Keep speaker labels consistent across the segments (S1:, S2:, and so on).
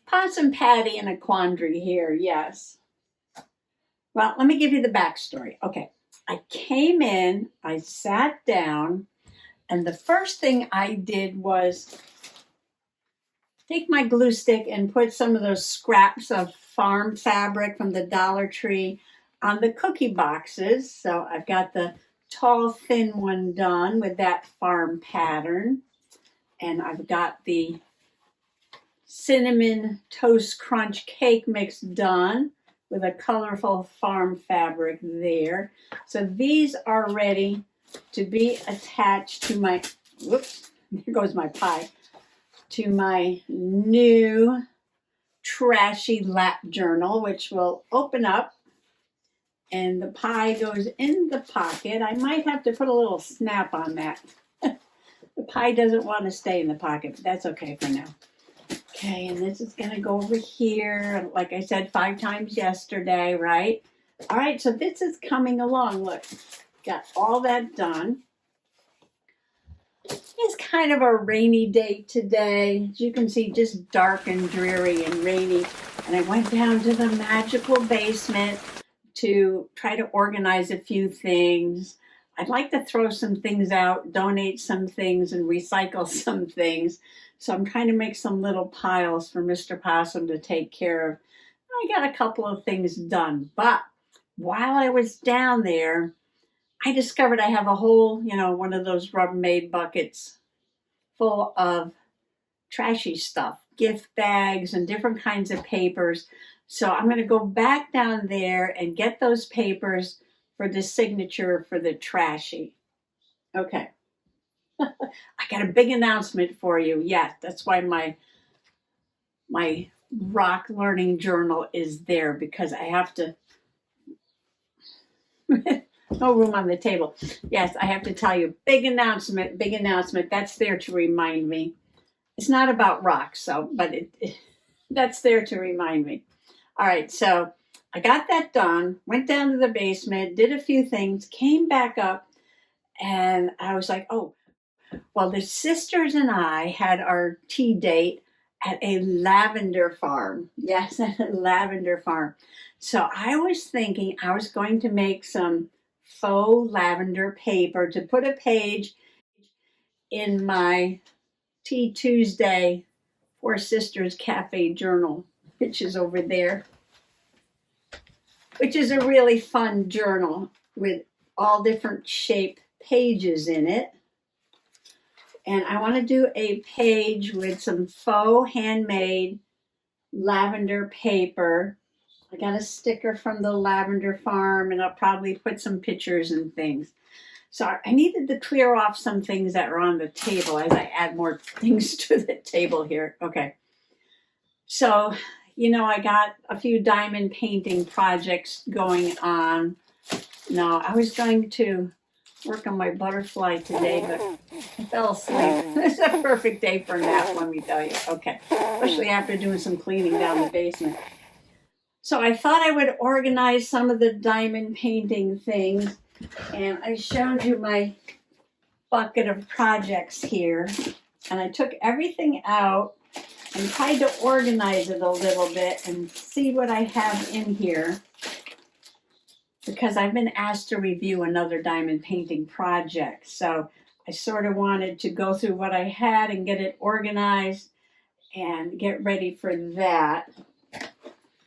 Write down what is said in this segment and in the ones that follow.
S1: Possum Patty in a quandary here, yes. Well, let me give you the backstory. Okay, I came in, I sat down, and the first thing I did was take my glue stick and put some of those scraps of farm fabric from the Dollar Tree on the cookie boxes. So I've got the tall, thin one done with that farm pattern. And I've got the cinnamon toast crunch cake mix done with a colorful farm fabric there. So these are ready to be attached to my, whoops, there goes my pie, to my new trashy lap journal, which will open up and the pie goes in the pocket. I might have to put a little snap on that. The pie doesn't want to stay in the pocket, but that's okay for now. Okay, and this is going to go over here, like I said 5 times yesterday, right? All right, so this is coming along. Look, got all that done. It's kind of a rainy day today. As you can see, just dark and dreary and rainy. And I went down to the magical basement to try to organize a few things. I'd like to throw some things out, donate some things, and recycle some things. So I'm trying to make some little piles for Mr. Possum to take care of. I got a couple of things done. But while I was down there, I discovered I have a whole, one of those Rubbermaid buckets full of trashy stuff, gift bags and different kinds of papers. So I'm going to go back down there and get those papers for the signature for the trashy. Okay. I got a big announcement for you. Yes, that's why my rock learning journal is there, because I have to no room on the table. Yes, I have to tell you, big announcement. That's there to remind me. It's not about rocks, but that's there to remind me. All right, so I got that done, went down to the basement, did a few things, came back up, and I was like, oh, well, the sisters and I had our tea date at a lavender farm. Yes, at a lavender farm. So I was thinking I was going to make some faux lavender paper to put a page in my Tea Tuesday Four Sisters Cafe journal, which is over there, which is a really fun journal with all different shape pages in it. And I want to do a page with some faux handmade lavender paper. I got a sticker from the lavender farm, and I'll probably put some pictures and things. So I needed to clear off some things that are on the table as I add more things to the table here. Okay. So, I got a few diamond painting projects going on. Now, I was going to work on my butterfly today, but I fell asleep. It's a perfect day for a nap, let me tell you. Okay, especially after doing some cleaning down the basement. So I thought I would organize some of the diamond painting things, and I showed you my bucket of projects here, and I took everything out and tried to organize it a little bit and see what I have in here, because I've been asked to review another diamond painting project. So I sort of wanted to go through what I had and get it organized and get ready for that.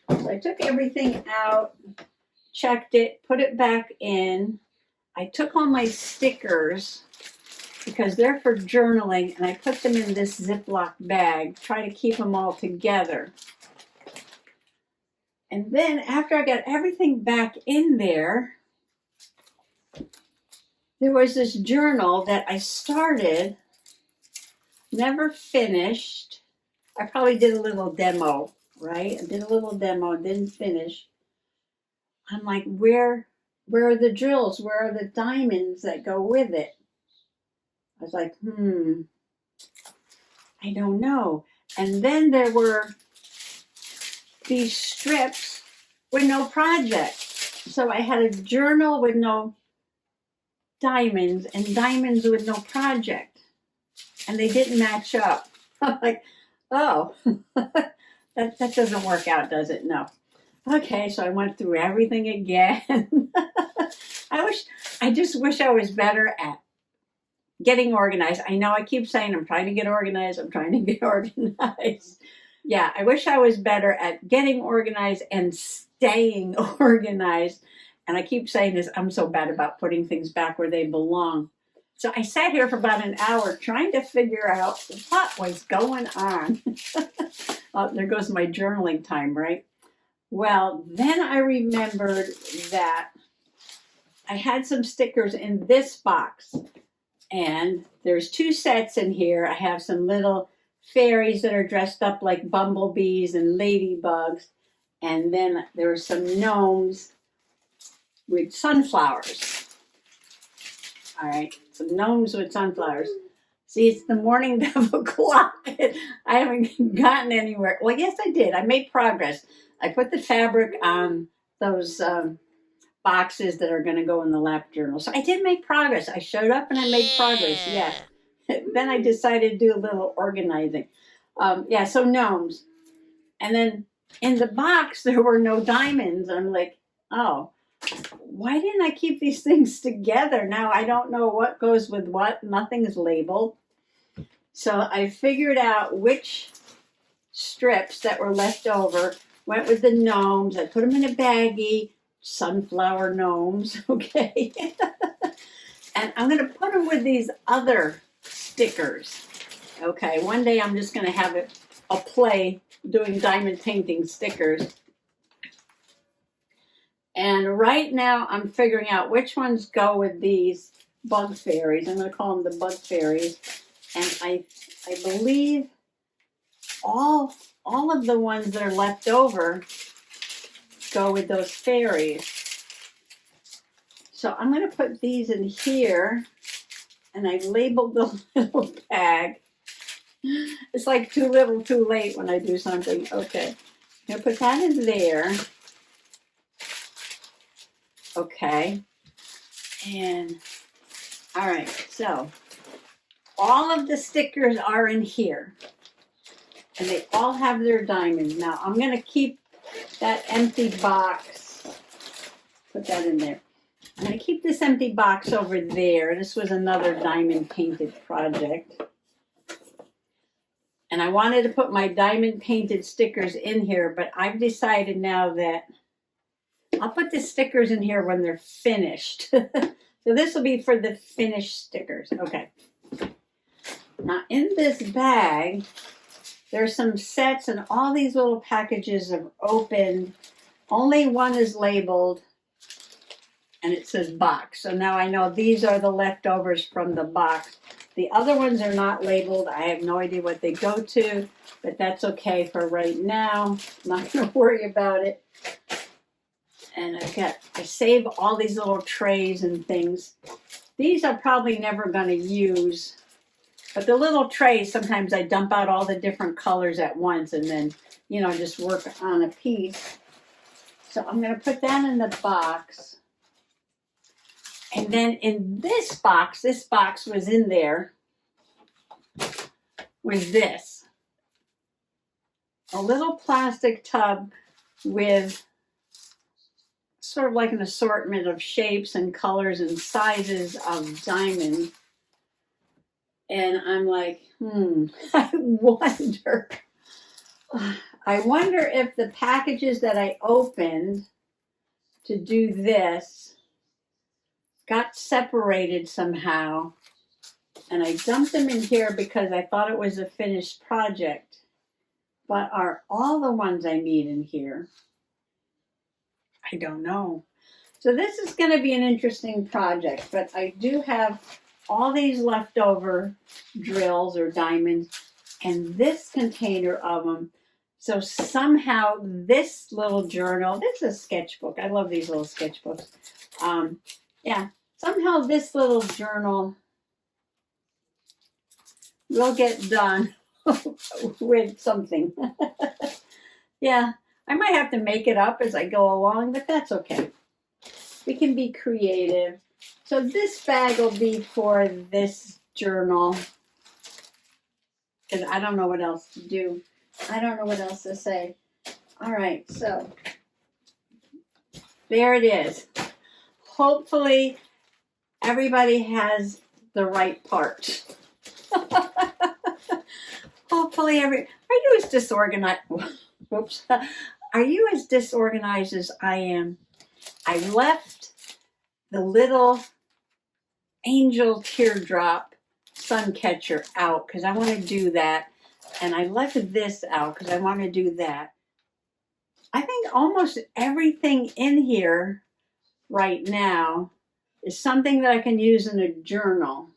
S1: So I took everything out, checked it, put it back in. I took all my stickers because they're for journaling, and I put them in this Ziploc bag, try to keep them all together. And then after I got everything back in there, there was this journal that I started, never finished. I probably did a little demo, right? I did a little demo, didn't finish. I'm like, where are the drills? Where are the diamonds that go with it? I was like, I don't know. And then there were these strips with no project. So I had a journal with no diamonds and diamonds with no project. And they didn't match up. I'm like, oh, That doesn't work out, does it? No. Okay, so I went through everything again. I just wish I was better at getting organized. I know I keep saying I'm trying to get organized. I'm trying to get organized. Yeah, I wish I was better at getting organized and staying organized. And I keep saying this, I'm so bad about putting things back where they belong. So I sat here for about an hour trying to figure out what was going on. Oh, there goes my journaling time, right? Well, then I remembered that I had some stickers in this box. And there's 2 sets in here. I have some little fairies that are dressed up like bumblebees and ladybugs. And then there are some gnomes with sunflowers. All right, some gnomes with sunflowers. See, it's the morning of o'clock. I haven't gotten anywhere. Well, yes, I did. I made progress. I put the fabric on those boxes that are going to go in the lap journal. So I did make progress. I showed up and I made progress. Yeah. Then I decided to do a little organizing. Yeah, so gnomes. And then in the box, there were no diamonds. I'm like, oh, why didn't I keep these things together? Now I don't know what goes with what. Nothing's labeled. So I figured out which strips that were left over went with the gnomes. I put them in a baggie, sunflower gnomes, okay? And I'm going to put them with these other stickers, okay? One day I'm just going to have a play doing diamond painting stickers. And right now I'm figuring out which ones go with these bug fairies. I'm going to call them the bug fairies. And I believe all of the ones that are left over go with those fairies. So I'm going to put these in here, and I labeled the little bag. It's like too little, too late when I do something. Okay, I'm going to put that in there. Okay, and all right, so all of the stickers are in here, and they all have their diamonds. Now I'm going to keep that empty box, put that in there. I'm going to keep this empty box over there. This was another diamond painted project. And I wanted to put my diamond painted stickers in here, but I've decided now that I'll put the stickers in here when they're finished. So this will be for the finished stickers. Okay. Now in this bag, there's some sets and all these little packages are opened. Only one is labeled and it says box. So now I know these are the leftovers from the box. The other ones are not labeled. I have no idea what they go to, but that's okay for right now. I'm not going to worry about it. And I save all these little trays and things. These I'm probably never going to use. But the little trays, sometimes I dump out all the different colors at once and then, just work on a piece. So I'm going to put that in the box. And then in this box was in there, was this. A little plastic tub with sort of like an assortment of shapes and colors and sizes of diamond. And I'm like, I wonder if the packages that I opened to do this got separated somehow. And I dumped them in here because I thought it was a finished project. But are all the ones I need in here? I don't know. So this is going to be an interesting project, but I do have all these leftover drills or diamonds and this container of them. So somehow this little journal, this is a sketchbook. I love these little sketchbooks. Somehow this little journal will get done with something. Yeah, I might have to make it up as I go along, but that's okay. We can be creative. So this bag will be for this journal because I don't know what else to do. I don't know what else to say. All right, so there it is. Hopefully everybody has the right part. Hopefully are you as disorganized? Whoops. Are you as disorganized as I am? I left the little angel teardrop sun catcher out because I want to do that. And I left this out because I want to do that. I think almost everything in here right now is something that I can use in a journal.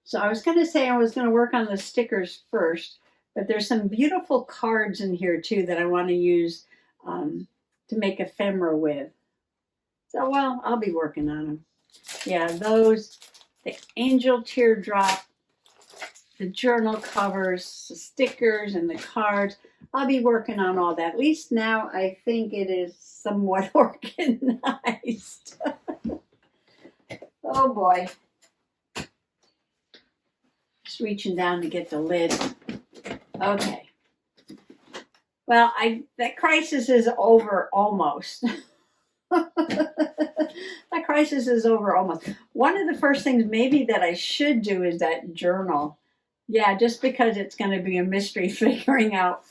S1: So I was going to say I was going to work on the stickers first, but there's some beautiful cards in here too that I want to use to make ephemera with. So, well, I'll be working on them. Yeah, those, the angel teardrop, the journal covers, the stickers, and the cards. I'll be working on all that. At least now I think it is somewhat organized. Oh boy. Just reaching down to get the lid. Okay. Well, that crisis is over almost. That crisis is over almost. One of the first things maybe that I should do is that journal. Yeah, just because it's going to be a mystery figuring out,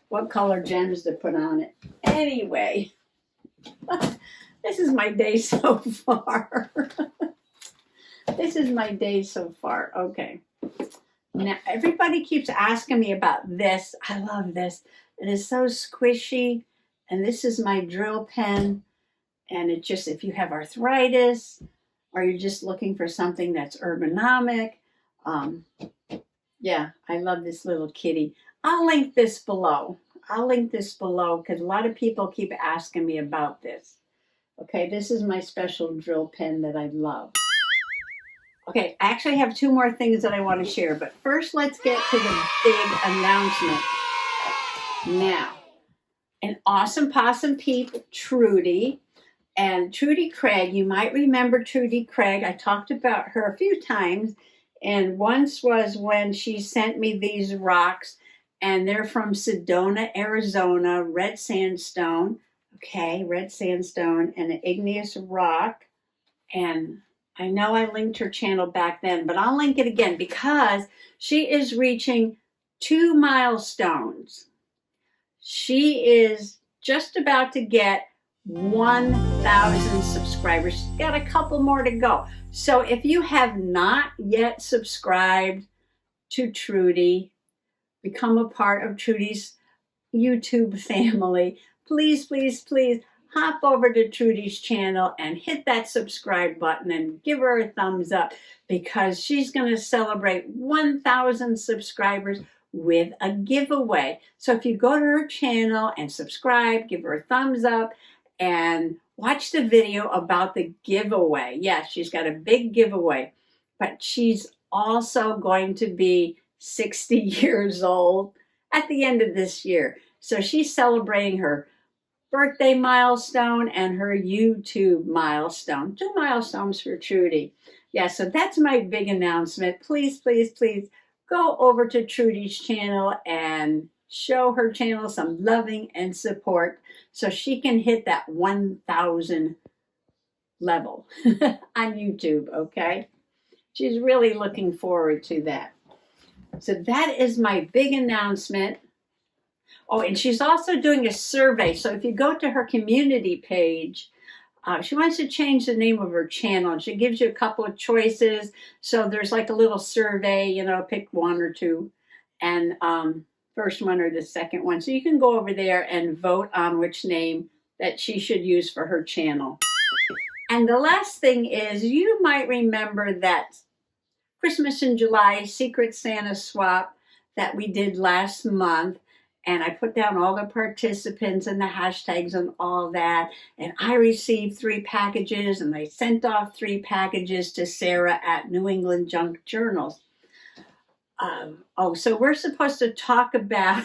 S1: what color gems to put on it. Anyway, this is my day so far. This is my day so far. Okay. Now, everybody keeps asking me about this. I love this. It is so squishy. And this is my drill pen. And it just, if you have arthritis or you're just looking for something that's ergonomic, yeah, I love this little kitty. I'll link this below. Because a lot of people keep asking me about this. Okay, this is my special drill pen that I love. Okay, I actually have two more things that I want to share, but first let's get to the big announcement. Now, an awesome possum peep, Trudy, and Trudy Craig. You might remember Trudy Craig. I talked about her a few times, and once was when she sent me these rocks, and they're from Sedona, Arizona, red sandstone. Okay, red sandstone and an igneous rock, and I know I linked her channel back then, but I'll link it again because she is reaching 2 milestones. She is just about to get 1,000 subscribers. She's got a couple more to go. So if you have not yet subscribed to Trudy, become a part of Trudy's YouTube family, please, please, please hop over to Trudy's channel and hit that subscribe button and give her a thumbs up because she's going to celebrate 1,000 subscribers with a giveaway. So if you go to her channel and subscribe, give her a thumbs up and watch the video about the giveaway. Yes, she's got a big giveaway, but she's also going to be 60 years old at the end of this year. So she's celebrating her birthday milestone and her YouTube milestone. 2 milestones for Trudy. Yeah, so that's my big announcement. Please, please, please go over to Trudy's channel and show her channel some loving and support so she can hit that 1,000 level on YouTube, okay? She's really looking forward to that. So that is my big announcement. Oh, and she's also doing a survey. So if you go to her community page, she wants to change the name of her channel. She gives you a couple of choices. So there's like a little survey, pick one or two. And first one or the second one. So you can go over there and vote on which name that she should use for her channel. And the last thing is, you might remember that Christmas in July Secret Santa swap that we did last month. And I put down all the participants and the hashtags and all that. And I received 3 packages and I sent off 3 packages to Sarah at New England Junk Journals. So we're supposed to talk about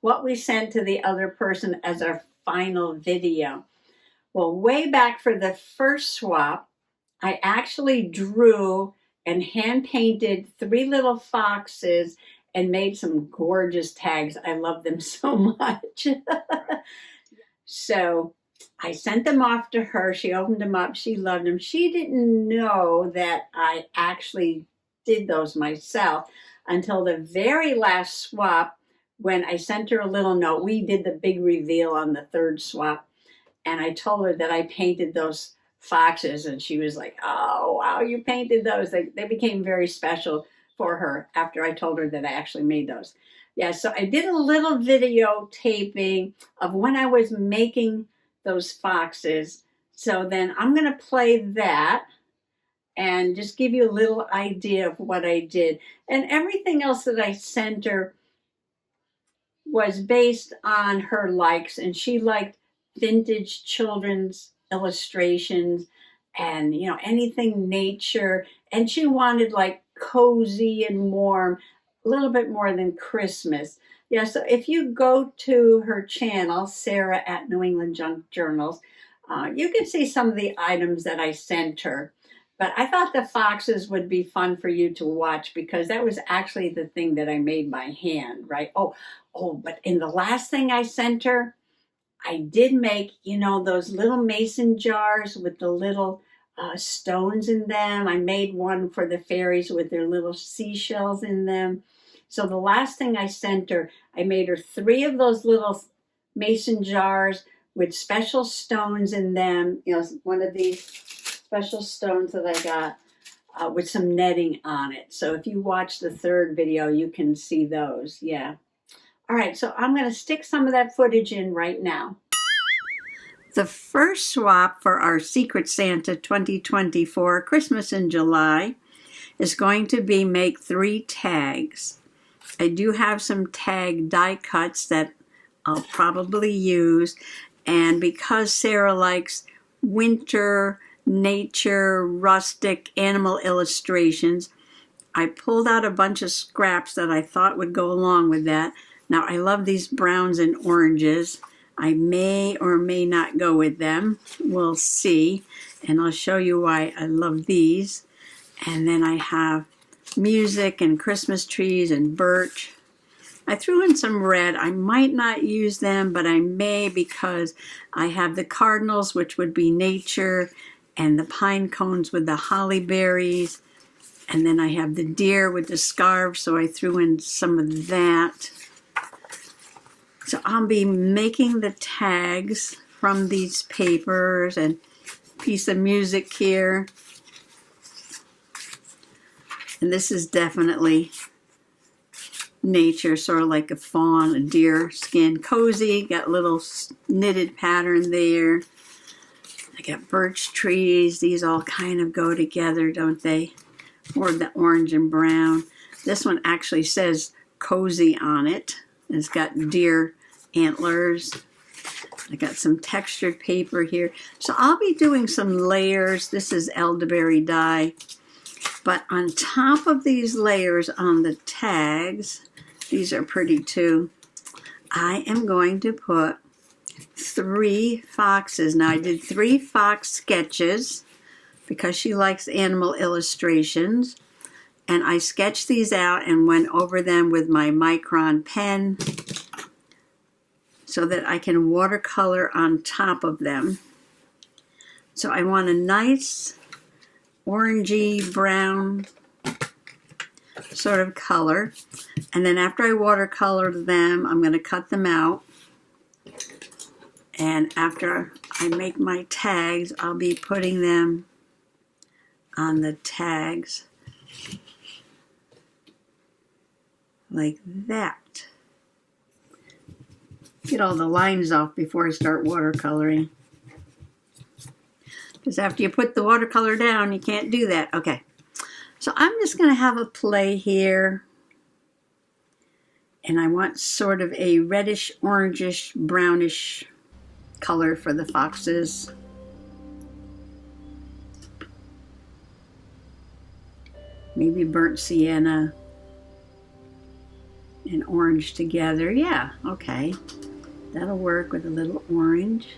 S1: what we sent to the other person as our final video. Well, way back for the first swap, I actually drew and hand painted 3 little foxes and made some gorgeous tags. I love them so much. So I sent them off to her. She opened them up. She loved them. She didn't know that I actually did those myself until the very last swap when I sent her a little note. We did the big reveal on the third swap, and I told her that I painted those foxes, and she was like, "Oh, wow, you painted those." They became very special for her after I told her that I actually made those. Yeah, so I did a little video taping of when I was making those foxes. So then I'm going to play that and just give you a little idea of what I did. And everything else that I sent her was based on her likes, and she liked vintage children's illustrations and anything nature, and she wanted like cozy and warm, a little bit more than Christmas. Yeah, so if you go to her channel, Sarah at New England Junk Journals, you can see some of the items that I sent her. But I thought the foxes would be fun for you to watch because that was actually the thing that I made by hand, right? Oh, but in the last thing I sent her, I did make, those little mason jars with the little stones in them. I made one for the fairies with their little seashells in them. So the last thing I sent her, I made her 3 of those little mason jars with special stones in them. One of these special stones that I got with some netting on it. So if you watch the third video, you can see those. Yeah. All right, so I'm going to stick some of that footage in right now. The first swap for our Secret Santa 2024 Christmas in July is going to be make 3 tags. I do have some tag die cuts that I'll probably use, and because Sarah likes winter, nature, rustic, animal illustrations, I pulled out a bunch of scraps that I thought would go along with that. Now, I love these browns and oranges. I may or may not go with them. We'll see. And I'll show you why I love these. And then I have music and Christmas trees and birch. I threw in some red. I might not use them, but I may because I have the cardinals, which would be nature, and the pine cones with the holly berries. And then I have the deer with the scarves, so I threw in some of that. So I'll be making the tags from these papers and piece of music here. And this is definitely nature, sort of like a fawn, a deer skin. Cozy, got a little knitted pattern there. I got birch trees. These all kind of go together, don't they? Or the orange and brown. This one actually says cozy on it. It's got deer antlers. I got some textured paper here. So I'll be doing some layers. This is elderberry dye. But on top of these layers on the tags, these are pretty too, I am going to put 3 foxes. Now I did 3 fox sketches because she likes animal illustrations. And I sketched these out and went over them with my micron pen so that I can watercolor on top of them. So I want a nice orangey brown sort of color. And then after I watercolored them, I'm going to cut them out. And after I make my tags, I'll be putting them on the tags like that. Get all the lines off before I start watercoloring. Because after you put the watercolor down, you can't do that. Okay, so I'm just going to have a play here. And I want sort of a reddish, orangish, brownish color for the foxes. Maybe burnt sienna and orange together. Yeah, okay. That'll work with a little orange.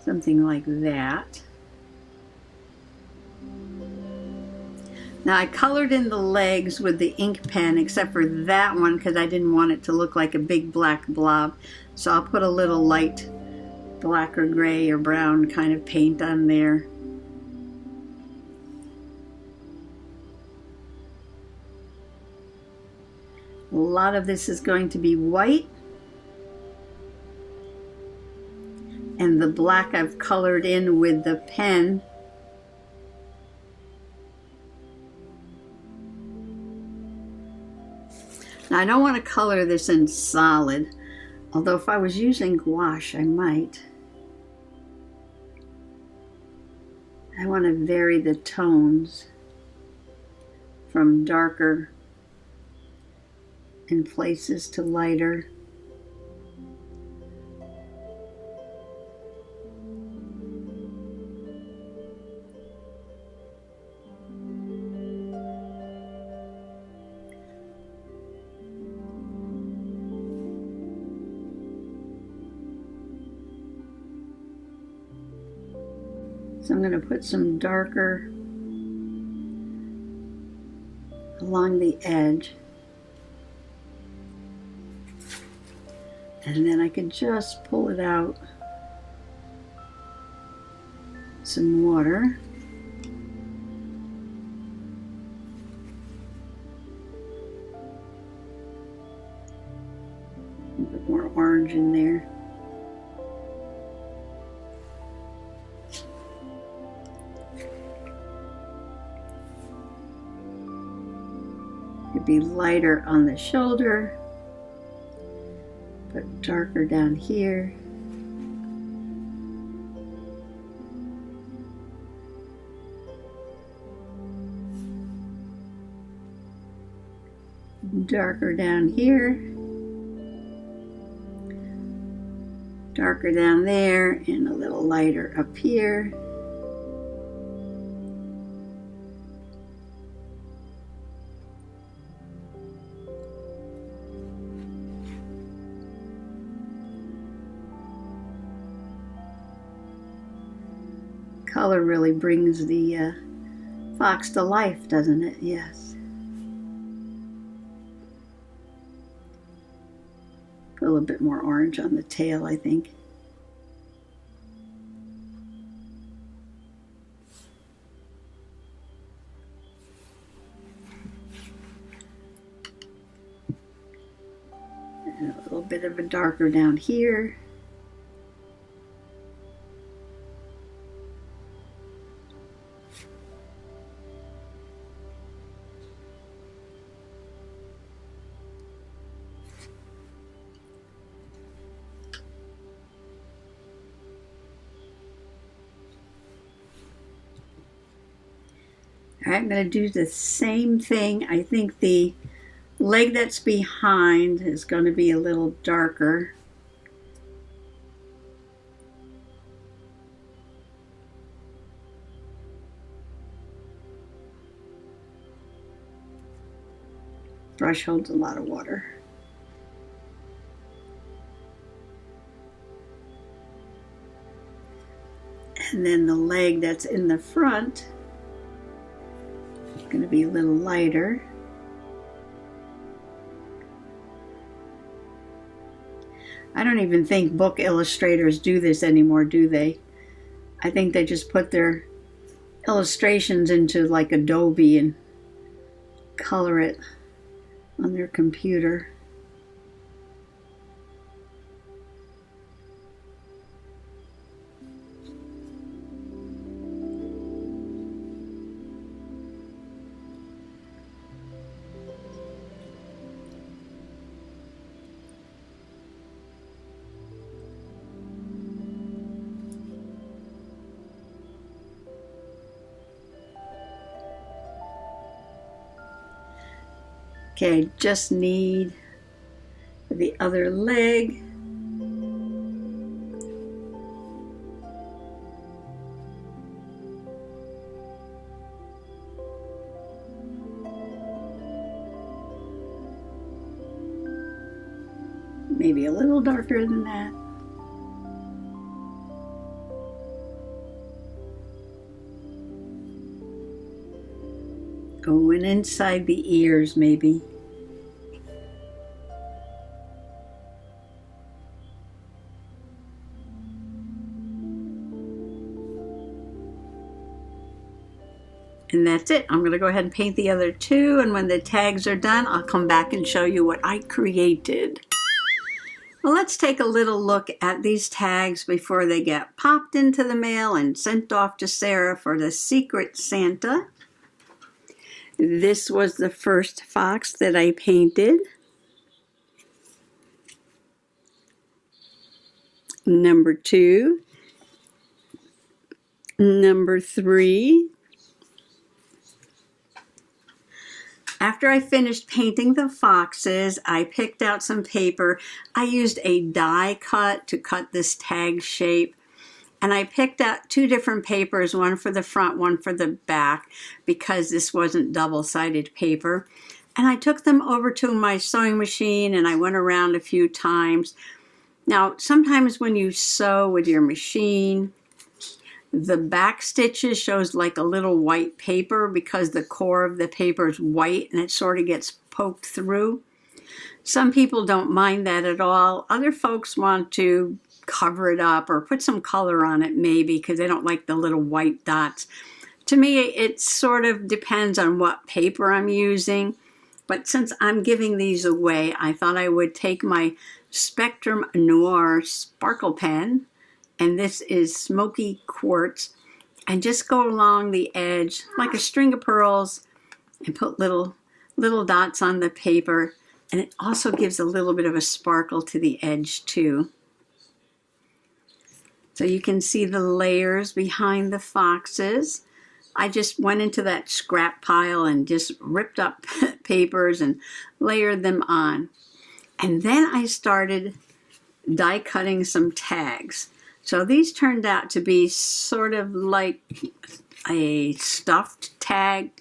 S1: Something like that. Now I colored in the legs with the ink pen, except for that one because I didn't want it to look like a big black blob. So I'll put a little light black or gray or brown kind of paint on there. A lot of this is going to be white. And the black I've colored in with the pen. Now I don't want to color this in solid, although if I was using gouache I might. I want to vary the tones from darker in places to lighter. So I'm going to put some darker along the edge. And then I can just pull it out. Some water. A bit more orange in there. Could be lighter on the shoulder, but darker down here. Darker down here. Darker down there, and a little lighter up here. Color really brings the fox to life, doesn't it? Yes. Put a little bit more orange on the tail, I think. And a little bit of a darker down here. I'm going to do the same thing. I think the leg that's behind is going to be a little darker. Brush holds a lot of water. And then the leg that's in the front is going to be a little lighter. I don't even think book illustrators do this anymore, do they? I think they just put their illustrations into like Adobe and color it on their computer. Okay, I just need the other leg. Maybe a little darker than that. Oh, and inside the ears maybe. And that's it. I'm going to go ahead and paint the other two, and when the tags are done, I'll come back and show you what I created. Well, let's take a little look at these tags before they get popped into the mail and sent off to Sarah for the Secret Santa. This was the first fox that I painted. Number 2. Number 3. After I finished painting the foxes, I picked out some paper. I used a die cut to cut this tag shape. And I picked out 2 different papers, one for the front, one for the back, because this wasn't double-sided paper. And I took them over to my sewing machine and I went around a few times. Now, sometimes when you sew with your machine, the back stitches shows like a little white paper because the core of the paper is white and it sort of gets poked through. Some people don't mind that at all. Other folks want to cover it up or put some color on it maybe because they don't like the little white dots. To me, it sort of depends on what paper I'm using. But since I'm giving these away, I thought I would take my Spectrum Noir sparkle pen, and this is smoky quartz, and just go along the edge like a string of pearls and put little dots on the paper, and it also gives a little bit of a sparkle to the edge too. So you can see the layers behind the foxes. I just went into that scrap pile and just ripped up papers and layered them on. And then I started die cutting some tags. So these turned out to be sort of like a stuffed tag,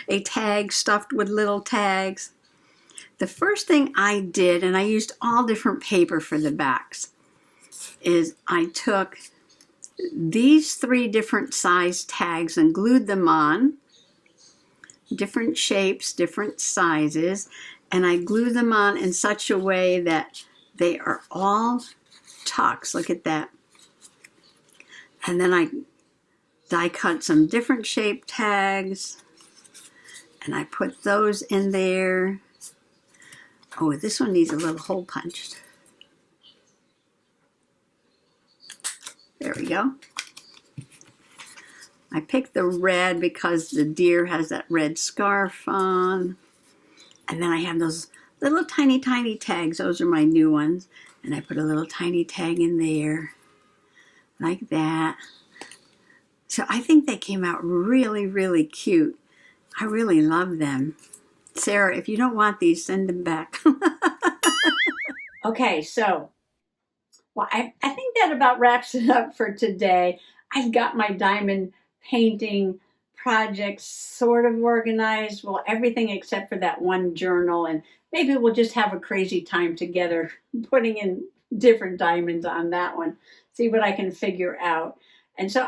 S1: a tag stuffed with little tags. The first thing I did, and I used all different paper for the backs, is I took these 3 different size tags and glued them on, different shapes, different sizes, and I glued them on in such a way that they are all tucks. Look at that. And then I die cut some different shape tags, and I put those in there. Oh, this one needs a little hole punched. There we go. I picked the red because the deer has that red scarf on. And then I have those little tiny tags. Those are my new ones. And I put a little tiny tag in there, like that. So I think they came out really, really cute. I really love them. Sarah, if you don't want these, send them back. Okay, so, well, I think that about wraps it up for today. I've got my diamond painting projects sort of organized. Well, everything except for that one journal, and maybe we'll just have a crazy time together putting in different diamonds on that one. See what I can figure out. And so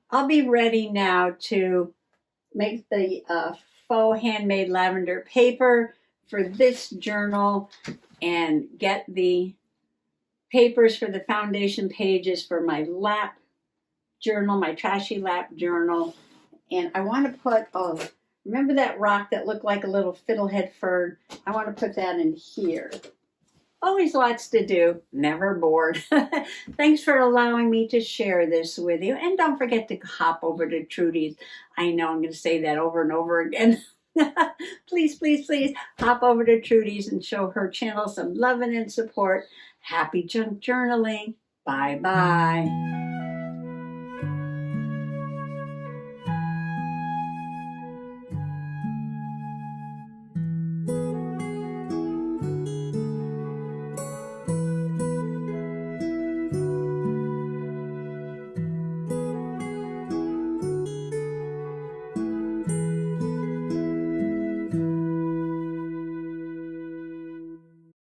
S1: I'll be ready now to make the faux handmade lavender paper for this journal and get the papers for the foundation pages for my lap journal, my trashy lap journal. And I want to put, remember that rock that looked like a little fiddlehead fern? I want to put that in here. Always lots to do, never bored. Thanks for allowing me to share this with you. And don't forget to hop over to Trudy's. I know I'm going to say that over and over again. Please, please, please hop over to Trudy's and show her channel some love and support. Happy junk journaling. Bye-bye.